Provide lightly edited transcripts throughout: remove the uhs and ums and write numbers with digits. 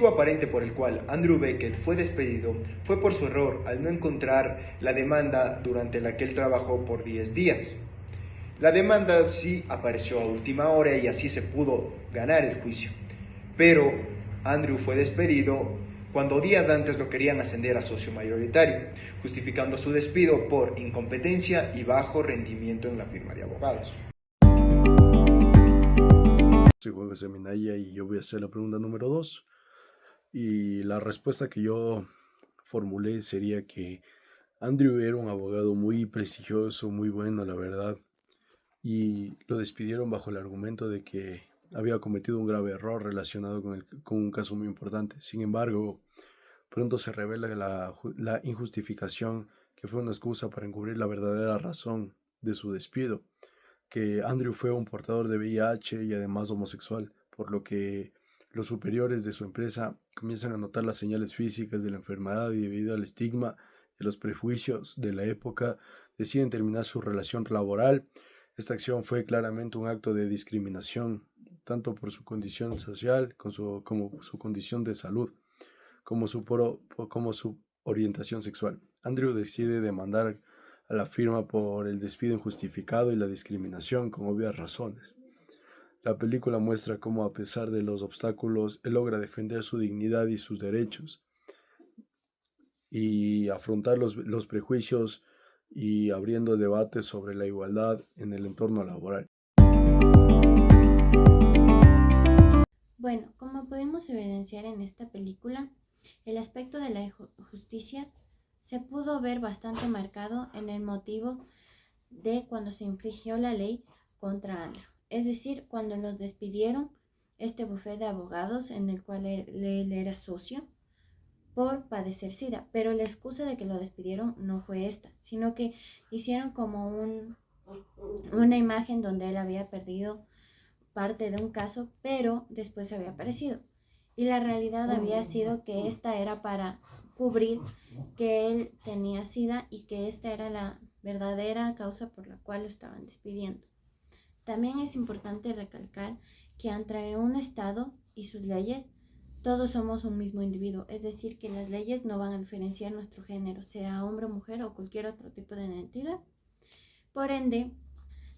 motivo aparente por el cual Andrew Beckett fue despedido fue por su error al no encontrar la demanda durante la que él trabajó por 10 días. La demanda sí apareció a última hora y así se pudo ganar el juicio. Pero Andrew fue despedido cuando días antes lo querían ascender a socio mayoritario, justificando su despido por incompetencia y bajo rendimiento en la firma de abogados. Soy Juan José Minaya y yo voy a hacer la pregunta número 2. Y la respuesta que yo formulé sería que Andrew era un abogado muy prestigioso, muy bueno, la verdad, y lo despidieron bajo el argumento de que había cometido un grave error relacionado con un caso muy importante. Sin embargo, pronto se revela la injustificación que fue una excusa para encubrir la verdadera razón de su despido, que Andrew fue un portador de VIH y además homosexual, por lo que los superiores de su empresa comienzan a notar las señales físicas de la enfermedad y debido al estigma y los prejuicios de la época deciden terminar su relación laboral. Esta acción fue claramente un acto de discriminación, tanto por su condición social como su condición de salud, como su orientación sexual. Andrew decide demandar a la firma por el despido injustificado y la discriminación con obvias razones. La película muestra cómo, a pesar de los obstáculos, él logra defender su dignidad y sus derechos y afrontar los prejuicios y abriendo debates sobre la igualdad en el entorno laboral. Bueno, como podemos evidenciar en esta película, el aspecto de la justicia se pudo ver bastante marcado en el motivo de cuando se infringió la ley contra Andrew. Es decir, cuando los despidieron este bufete de abogados en el cual él era socio por padecer SIDA. Pero la excusa de que lo despidieron no fue esta, sino que hicieron como una imagen donde él había perdido parte de un caso, pero después había aparecido. Y la realidad había sido que esta era para cubrir que él tenía SIDA y que esta era la verdadera causa por la cual lo estaban despidiendo. También es importante recalcar que entre un Estado y sus leyes, todos somos un mismo individuo, es decir, que las leyes no van a diferenciar nuestro género, sea hombre, mujer o cualquier otro tipo de identidad. Por ende,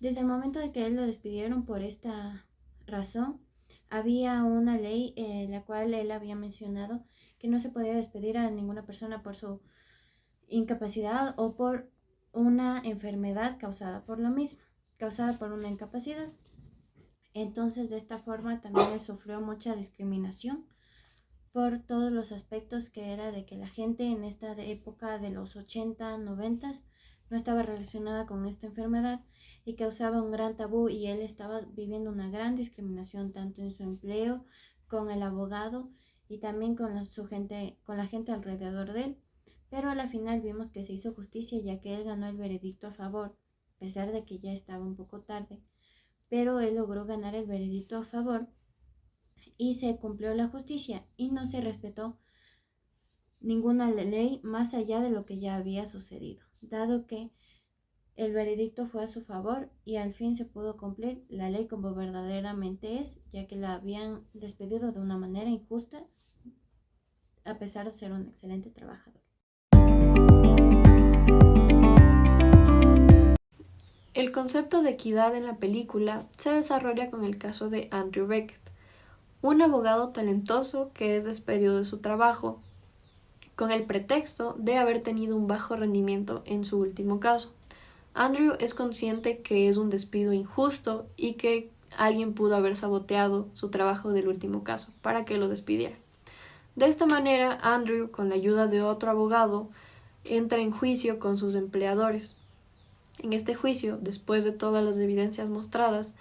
desde el momento de que él lo despidieron por esta razón, había una ley en la cual él había mencionado que no se podía despedir a ninguna persona por su incapacidad o por una enfermedad causada por lo mismo, causada por una incapacidad. Entonces, de esta forma también sufrió mucha discriminación por todos los aspectos, que era de que la gente en esta época de los 80, 90 no estaba relacionada con esta enfermedad y causaba un gran tabú, y él estaba viviendo una gran discriminación tanto en su empleo, con el abogado y también con la gente alrededor de él. Pero a la final vimos que se hizo justicia, ya que él ganó el veredicto a favor, a pesar de que ya estaba un poco tarde, pero él logró ganar el veredicto a favor y se cumplió la justicia y no se respetó ninguna ley más allá de lo que ya había sucedido, dado que el veredicto fue a su favor y al fin se pudo cumplir la ley como verdaderamente es, ya que la habían despedido de una manera injusta a pesar de ser un excelente trabajador. El concepto de equidad en la película se desarrolla con el caso de Andrew Beckett, un abogado talentoso que es despedido de su trabajo con el pretexto de haber tenido un bajo rendimiento en su último caso. Andrew es consciente que es un despido injusto y que alguien pudo haber saboteado su trabajo del último caso para que lo despidiera. De esta manera, Andrew, con la ayuda de otro abogado, entra en juicio con sus empleadores. En este juicio, después de todas las evidencias mostradas,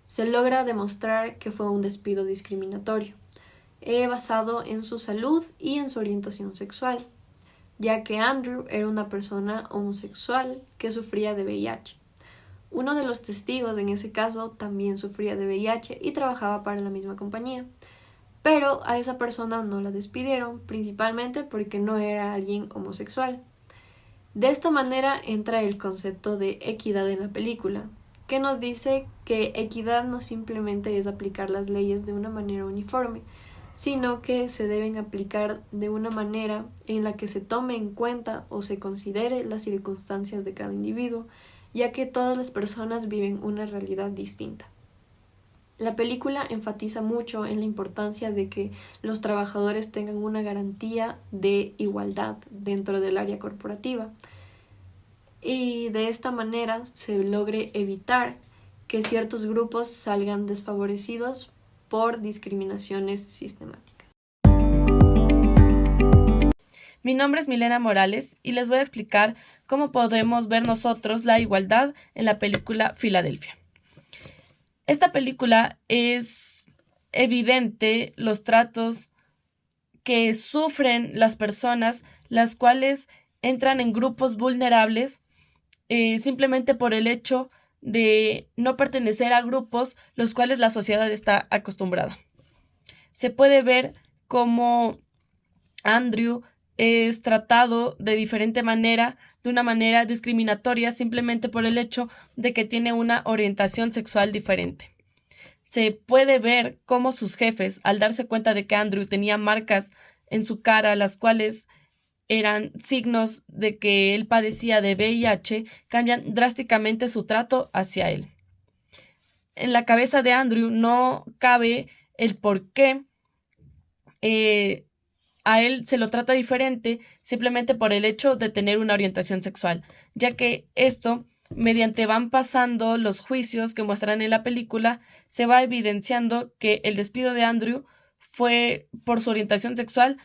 se logra demostrar que fue un despido discriminatorio, basado en su salud y en su orientación sexual, ya que Andrew era una persona homosexual que sufría de VIH. Uno de los testigos en ese caso también sufría de VIH y trabajaba para la misma compañía, pero a esa persona no la despidieron, principalmente porque no era alguien homosexual. De esta manera entra el concepto de equidad en la película, que nos dice que equidad no simplemente es aplicar las leyes de una manera uniforme, sino que se deben aplicar de una manera en la que se tome en cuenta o se considere las circunstancias de cada individuo, ya que todas las personas viven una realidad distinta. La película enfatiza mucho en la importancia de que los trabajadores tengan una garantía de igualdad dentro del área corporativa y de esta manera se logre evitar que ciertos grupos salgan desfavorecidos por discriminaciones sistemáticas. Mi nombre es Milena Morales y les voy a explicar cómo podemos ver nosotros la igualdad en la película Filadelfia. Esta película es evidente los tratos que sufren las personas, las cuales entran en grupos vulnerables simplemente por el hecho de no pertenecer a grupos los cuales la sociedad está acostumbrada. Se puede ver cómo Andrew es tratado de diferente manera, de una manera discriminatoria, simplemente por el hecho de que tiene una orientación sexual diferente. Se puede ver cómo sus jefes, al darse cuenta de que Andrew tenía marcas en su cara, las cuales eran signos de que él padecía de VIH, cambian drásticamente su trato hacia él. En la cabeza de Andrew no cabe el por qué a él se lo trata diferente simplemente por el hecho de tener una orientación sexual, ya que esto, mediante van pasando los juicios que muestran en la película, se va evidenciando que el despido de Andrew fue por su orientación sexual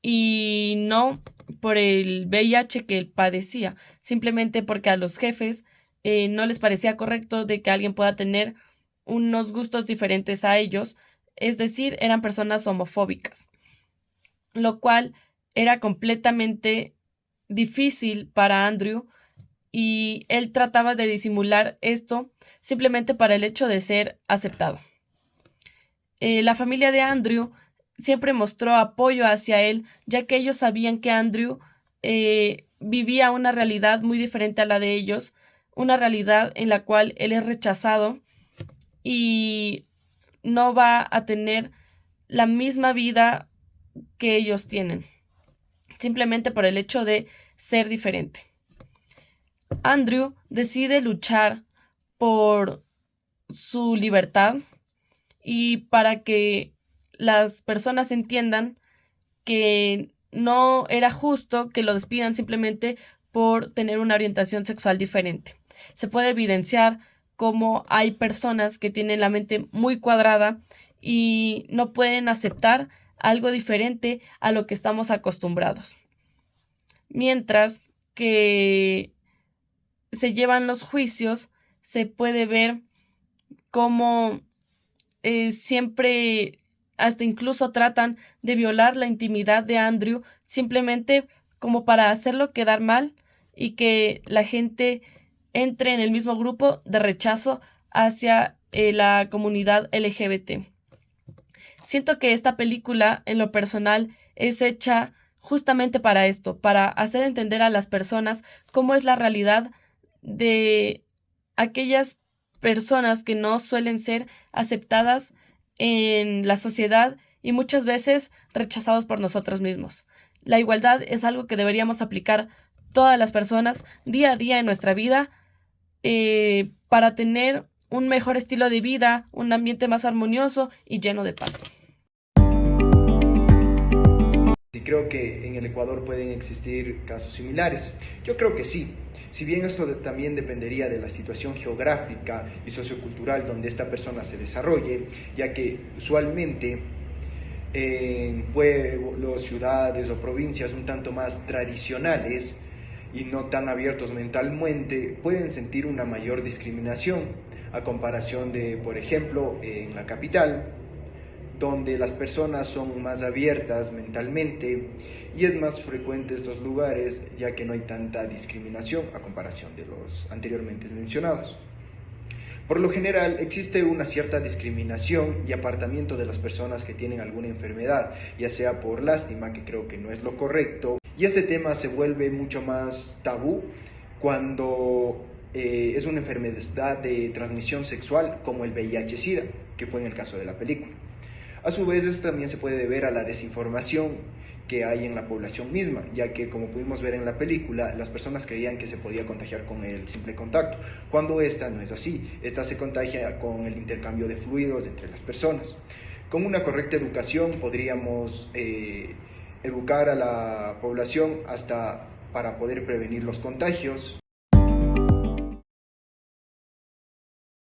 y no por el VIH que él padecía, simplemente porque a los jefes no les parecía correcto de que alguien pueda tener unos gustos diferentes a ellos, es decir, eran personas homofóbicas, lo cual era completamente difícil para Andrew y él trataba de disimular esto simplemente para el hecho de ser aceptado. La familia de Andrew siempre mostró apoyo hacia él, ya que ellos sabían que Andrew vivía una realidad muy diferente a la de ellos, una realidad en la cual él es rechazado y no va a tener la misma vida que ellos tienen, simplemente por el hecho de ser diferente. Andrew decide luchar por su libertad y para que las personas entiendan que no era justo que lo despidan simplemente por tener una orientación sexual diferente. Se puede evidenciar cómo hay personas que tienen la mente muy cuadrada y no pueden aceptar algo diferente a lo que estamos acostumbrados. Mientras que se llevan los juicios, se puede ver cómo siempre, hasta incluso tratan de violar la intimidad de Andrew simplemente como para hacerlo quedar mal y que la gente entre en el mismo grupo de rechazo hacia la comunidad LGBT. Siento que esta película, en lo personal, es hecha justamente para esto, para hacer entender a las personas cómo es la realidad de aquellas personas que no suelen ser aceptadas en la sociedad y muchas veces rechazados por nosotros mismos. La igualdad es algo que deberíamos aplicar todas las personas día a día en nuestra vida para tener un mejor estilo de vida, un ambiente más armonioso y lleno de paz. Y creo que en el Ecuador pueden existir casos similares. Yo creo que sí. Si bien esto también dependería de la situación geográfica y sociocultural donde esta persona se desarrolle, ya que usualmente en pueblos, ciudades o provincias un tanto más tradicionales y no tan abiertos mentalmente, pueden sentir una mayor discriminación a comparación de, por ejemplo, en la capital, donde las personas son más abiertas mentalmente y es más frecuente estos lugares ya que no hay tanta discriminación a comparación de los anteriormente mencionados. Por lo general existe una cierta discriminación y apartamiento de las personas que tienen alguna enfermedad, ya sea por lástima, que creo que no es lo correcto, y este tema se vuelve mucho más tabú cuando es una enfermedad de transmisión sexual como el VIH-Sida, que fue en el caso de la película. A su vez, esto también se puede deber a la desinformación que hay en la población misma, ya que, como pudimos ver en la película, las personas creían que se podía contagiar con el simple contacto, cuando esta no es así. Esta se contagia con el intercambio de fluidos entre las personas. Con una correcta educación podríamos educar a la población hasta para poder prevenir los contagios